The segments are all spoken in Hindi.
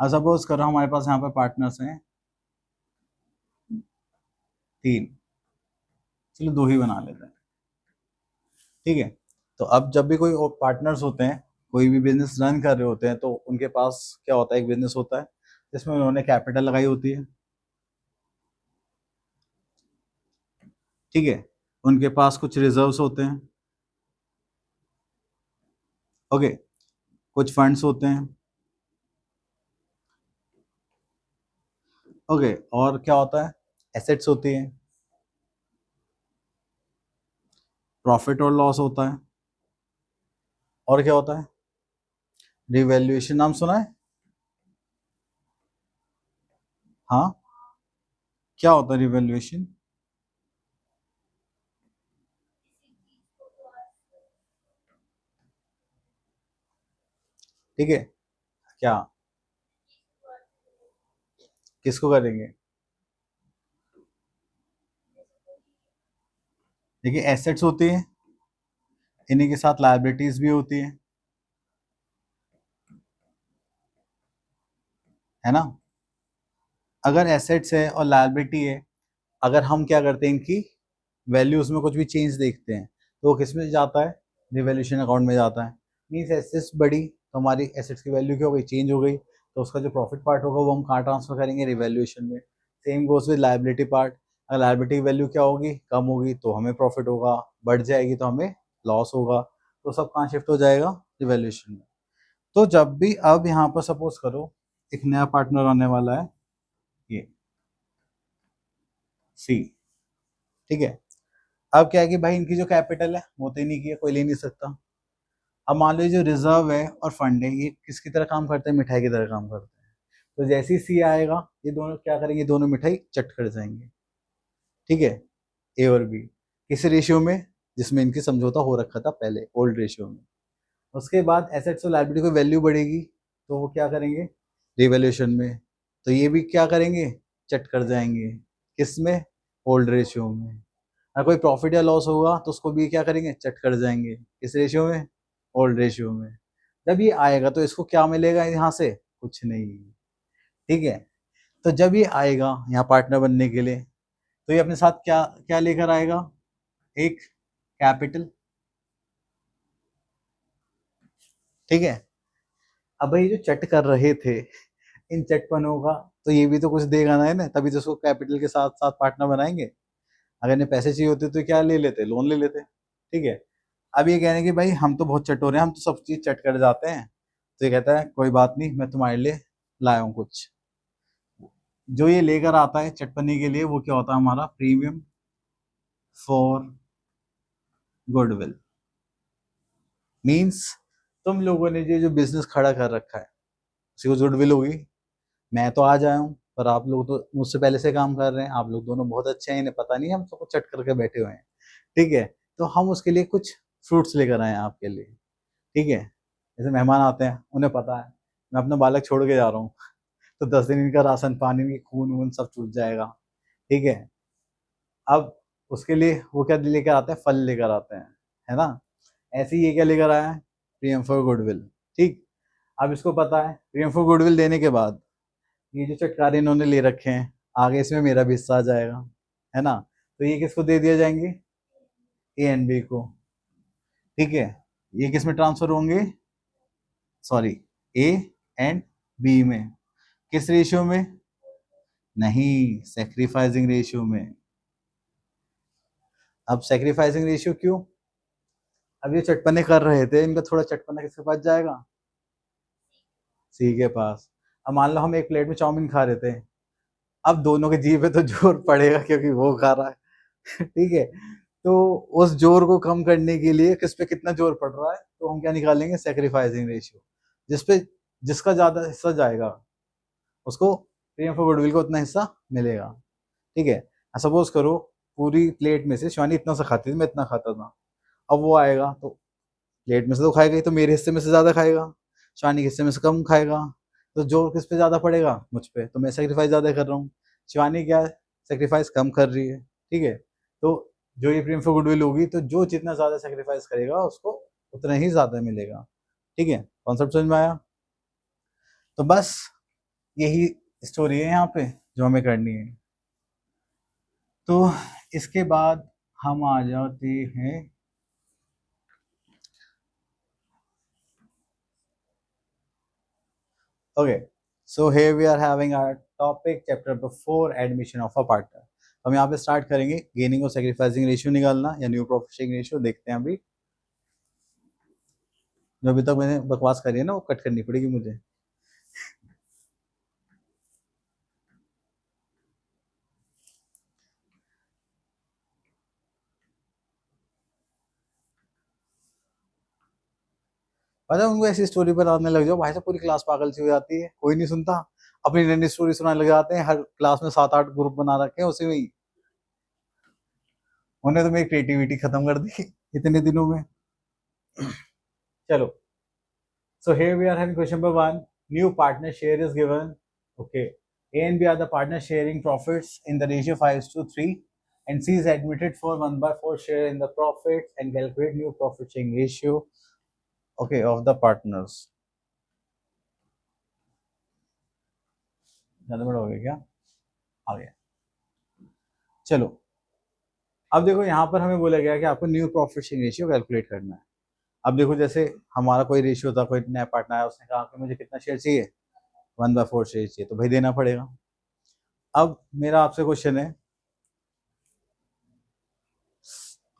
अब सपोज करो हमारे पास यहाँ पे पार्टनर्स हैं 3, चलो 2 ही बना लेते हैं, ठीक है। तो अब जब भी कोई पार्टनर्स होते हैं, कोई भी बिजनेस रन कर रहे होते हैं, तो उनके पास क्या होता है, एक बिजनेस होता है जिसमें उन्होंने कैपिटल लगाई होती है, ठीक है। उनके पास कुछ रिजर्व्स होते हैं, ओके, कुछ फंड्स होते हैं, ओके, और क्या होता है, एसेट्स होती हैं, प्रॉफिट और लॉस होता है, और क्या होता है, रिवैल्यूएशन, नाम सुना है? हाँ, क्या होता है रिवैल्यूएशन? ठीक है, क्या, किसको करेंगे? देखिए, एसेट्स होती हैं, इन्हीं के साथ लायबिलिटीज भी होती है ना। अगर एसेट्स है और लायबिलिटी है, अगर हम क्या करते हैं, इनकी वैल्यूज में कुछ भी चेंज देखते हैं, तो वो किस में जाता है, रिवैल्यूएशन अकाउंट में जाता है। मीन्स एसेट्स बढ़ी तो हमारी एसेट्स की वैल्यू क्या हो गई, चेंज हो गई, तो उसका जो प्रॉफिट पार्ट होगा वो हम कहाँ ट्रांसफर करेंगे, रिवैल्यूएशन में। Same goes with liability part, अगर लायबिलिटी की वैल्यू क्या होगी, कम होगी तो हमें प्रॉफिट होगा, बढ़ जाएगी तो हमें लॉस होगा, तो सब कहाँ शिफ्ट हो जाएगा, रिवैल्यूएशन में। तो जब भी अब यहाँ पर सपोज करो एक नया पार्टनर आने वाला है, ये सी, ठीक है। अब क्या है कि भाई इनकी जो कैपिटल है वो तो नहीं किया, कोई ले नहीं सकता। अब मान लो जो रिजर्व है और फंड है, ये किसकी तरह काम करते हैं, मिठाई की तरह काम करते हैं। तो जैसे ही सी आएगा, ये दोनों क्या करेंगे, दोनों मिठाई चट कर जाएंगे, ठीक है, ए और बी, किस रेशियो में, जिसमें इनकी समझौता हो रखा था पहले, ओल्ड रेशियो में। उसके बाद एसेट्स और लायबिलिटी की वैल्यू बढ़ेगी, तो वो क्या करेंगे, रिवैल्यूएशन में, तो ये भी क्या करेंगे, चट कर जाएंगे, किस में, ओल्ड रेशियो में। अगर कोई प्रॉफिट या लॉस होगा तो उसको भी क्या करेंगे, चट कर जाएंगे, किस रेशियो में, ओल्ड रेशियो में। जब ये आएगा तो इसको क्या मिलेगा यहाँ से, कुछ नहीं, ठीक है। तो जब ये आएगा यहाँ पार्टनर बनने के लिए, तो ये अपने साथ क्या क्या लेकर आएगा, एक कैपिटल, ठीक है। अब भाई जो चट कर रहे थे, इन चटपनों का तो ये भी तो कुछ देगा ना, है ना, तभी तो उसको कैपिटल के साथ साथ पार्टनर बनाएंगे। अगर इन्हें पैसे चाहिए होते तो क्या ले लेते, लोन ले लेते, ठीक है। अब ये कह रहे हैं कि भाई हम तो बहुत चट हो रहे हैं, हम तो सब चीज चट कर जाते हैं, तो ये कहता है कोई बात नहीं, मैं तुम्हारे लिए लाया हूँ कुछ। जो ये लेकर आता है चटपनी के लिए, वो क्या होता है, हमारा प्रीमियम फॉर गुडविल। मीन्स तुम लोगों ने जो जो बिजनेस खड़ा कर रखा है उसी को गुडविल होगी। मैं तो आज आया हूँ, पर आप लोग तो मुझसे पहले से काम कर रहे हैं, आप लोग दोनों बहुत अच्छे हैं, इन्हें पता नहीं है हम सबको चट करके बैठे हुए हैं, ठीक है। तो हम उसके लिए कुछ फ्रूट्स लेकर आए हैं आपके लिए, ठीक है। जैसे मेहमान आते हैं, उन्हें पता है मैं अपना बालक छोड़ के जा रहा हूँ, तो 10 दिन इनका राशन पानी, खून वून सब छूट जाएगा, ठीक है। अब उसके लिए वो क्या लेकर आते हैं, फल लेकर आते हैं, है ना। ऐसे ही ये क्या लेकर आया है, प्रियम फॉर गुडविल, ठीक। अब इसको पता है प्रियम फॉर गुडविल देने के बाद ये जो चटकारे इन्होंने ले रखे हैं, आगे इसमें मेरा भी हिस्सा आ जाएगा, है ना। तो ये किसको दे दिया जाएंगे, ए एंड बी को, ठीक है। ये किस में ट्रांसफर होंगे, सॉरी, ए एंड बी में, किस रेशियो में, नहीं, सेक्रीफाइसिंग रेशियो में। अब सेक्रीफाइसिंग रेशियो क्यों, अब ये चटपने कर रहे थे, इनका थोड़ा चटपना किसके पास जाएगा, सी के पास। अब मान लो हम एक प्लेट में चाउमीन खा रहे थे, अब दोनों के जीभ पे तो जोर पड़ेगा क्योंकि वो खा रहा है ठीक है। तो उस जोर को कम करने के लिए किस पे कितना जोर पड़ रहा है, तो हम क्या निकालेंगे, सेक्रीफाइसिंग रेशियो, जिसपे जिसका ज्यादा हिस्सा जाएगा उसको प्रियम फॉर गुडविल को उतना हिस्सा मिलेगा, ठीक है। सपोज करो पूरी प्लेट में से शिवानी इतना सा खाती थी, मैं इतना खाता था, अब वो आएगा तो प्लेट में से तो खाएगा ही, तो मेरे हिस्से में से ज्यादा खाएगा, शिवानी के हिस्से में से कम खाएगा, तो जोर किस पे ज्यादा पड़ेगा, मुझ पे, तो मैं सेक्रीफाइस ज्यादा कर रहा हूँ, शिवानी क्या है, सेक्रीफाइस कम कर रही है, ठीक है। तो जो ये प्रेम फॉर गुडविल होगी, तो जो जितना ज्यादा सेक्रीफाइस करेगा उसको उतना ही ज्यादा मिलेगा, ठीक है। कॉन्सेप्ट समझ में आया। तो बस यही स्टोरी है यहाँ पे जो हमें करनी है। तो इसके बाद हम आ जाते हैं okay. So here we are having our topic chapter number 4 admission of a partner। हम यहाँ पे स्टार्ट करेंगे गेनिंग और सेक्रीफाइसिंग रेशियो निकालना या न्यू प्रॉफिट शेयरिंग रेशियो। देखते हैं अभी जो अभी तक मैंने बकवास करी है ना वो कट करनी पड़ेगी मुझे। पता है उनको ऐसी स्टोरी बताने लग जाओ भाई साहब पूरी क्लास पागल सी हो जाती है, कोई नहीं सुनता। अपनी नई स्टोरी सुनाने लग जाते हैं, हर क्लास में 7-8 ग्रुप बना रखे हैं उसी में ही। उन्होंने तो मेरी क्रिएटिविटी खत्म कर दी इतने दिनों में। चलो, so here we are having question number 1, new partner share is given। Okay, A and B are the partners sharing profits in the ratio 5:3 and C is admitted for 1/4 share in the profits and calculate new profit sharing ratio, okay, of the partners। ज्यादा बड़ा हो गया क्या? आ गया। चलो, अब देखो यहाँ पर हमें बोला गया कि आपको new profit sharing ratio calculate करना है। अब देखो जैसे हमारा कोई रेशियो था, कोई नया पार्टनर आया, उसने कहा कि मुझे कितना शेयर चाहिए, 1/4 शेयर चाहिए, तो भाई देना पड़ेगा। अब मेरा आपसे क्वेश्चन है,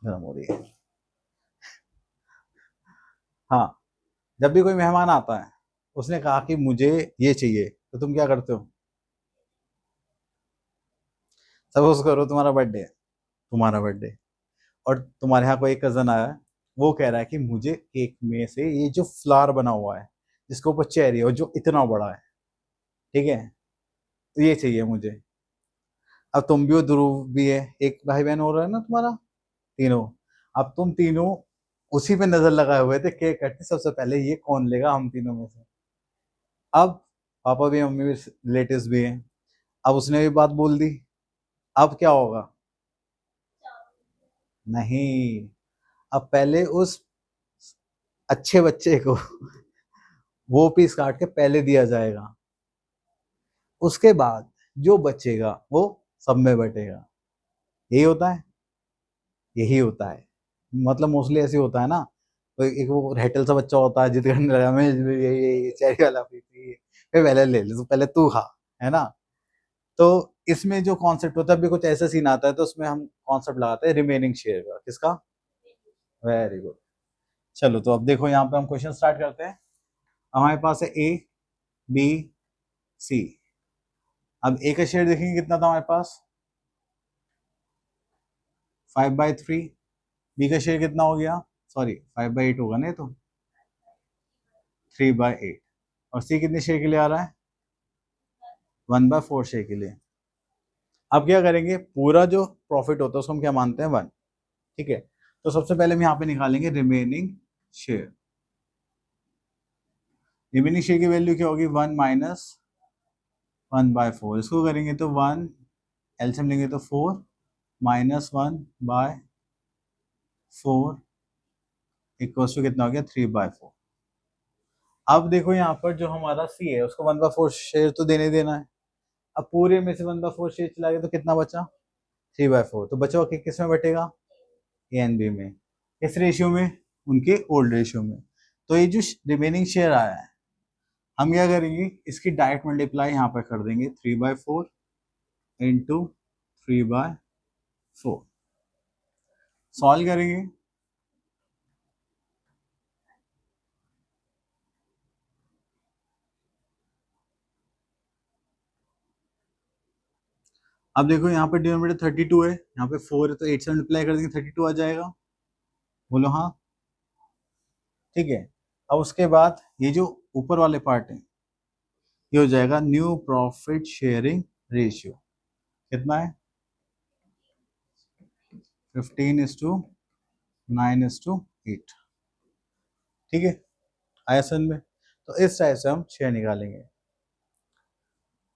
गर्म हो रही है। हाँ, जब भी कोई मेहमान आता है उसने कहा कि मुझे ये चाहिए, तो तुम क्या करते हो? सपोज करो तुम्हारा बर्थडे है, तुम्हारा बर्थडे, और तुम्हारे यहाँ कोई कजन आया है, वो कह रहा है कि मुझे केक में से ये जो फ्लावर बना हुआ है जिसके ऊपर चेरी है और जो इतना बड़ा है, ठीक है, तो ये चाहिए मुझे। अब तुम भी हो, ध्रुव भी है, एक भाई बहन हो रहा है ना तुम्हारा, तीनों। अब तुम तीनों उसी पे नजर लगाए हुए थे केक कटते सबसे पहले ये कौन लेगा हम तीनों में से। अब पापा भी, मम्मी भी, रिलेटिव्स भी हैं। अब उसने भी बात बोल दी, अब क्या होगा? नहीं, अब पहले उस अच्छे बच्चे को वो पीस काट के पहले दिया जाएगा, उसके बाद जो बचेगा वो सब में बटेगा। यही होता है, यही होता है। मतलब मोस्टली ऐसे होता है ना, तो एक वो रहटल सा बच्चा होता है जिद करने लगा, मैं ये चेरी वाला पीती है, पहले ले ले, तो पहले तू खा, है ना। तो इसमें जो कॉन्सेप्ट होता है, अभी कुछ ऐसा सीन आता है तो उसमें हम कॉन्सेप्ट लगाते हैं रिमेनिंग शेयर का। किसका? Very good. चलो, तो अब देखो यहाँ पे हम क्वेश्चन स्टार्ट करते हैं। हमारे पास है ए, बी, सी। अब ए का शेयर देखेंगे कितना था हमारे पास, 5/3। बी का शेयर कितना हो गया, सॉरी 5/8 होगा नहीं तो 3/8। और सी कितने शेयर के लिए आ रहा है, 1/4 शेयर के लिए। अब क्या करेंगे, पूरा जो प्रॉफिट होता है उसको हम क्या मानते हैं, 1। ठीक है, तो सबसे पहले हम यहाँ पे निकालेंगे रिमेनिंग शेयर। रिमेनिंग शेयर की वैल्यू क्या होगी, 1 माइनस 1/4। इसको करेंगे तो 1, एलसीएम लेंगे तो 4 माइनस 1/4 इक्वल्स टू कितना हो गया, 3/4। अब देखो यहाँ पर जो हमारा सी है उसको 1/4 शेयर तो देने देना है। अब पूरे में से 1/4 शेयर चला गया तो कितना बचा, 3/4। तो बचा हुआ किस में बटेगा, ए एंड बी में। किस रेशियो में, उनके ओल्ड रेशियो में। तो ये जो रिमेनिंग शेयर आया है, हम क्या करेंगे, इसकी डायरेक्ट मल्टीप्लाई यहाँ पर कर देंगे, 3/4 इंटू 3/4। सॉल्व करेंगे, अब देखो यहाँ पे डिनोमिनेटर 32 है, यहाँ पे 4 है, तो 8 से मल्टीप्लाई कर देंगे, 32 आ जाएगा। बोलो हाँ, ठीक है। अब उसके बाद ये जो ऊपर वाले पार्ट है ये हो जाएगा न्यू प्रॉफिट शेयरिंग रेशियो। कितना है, 15:9:8। ठीक है, आया समझ में। तो इस टाइप से हम शेयर निकालेंगे।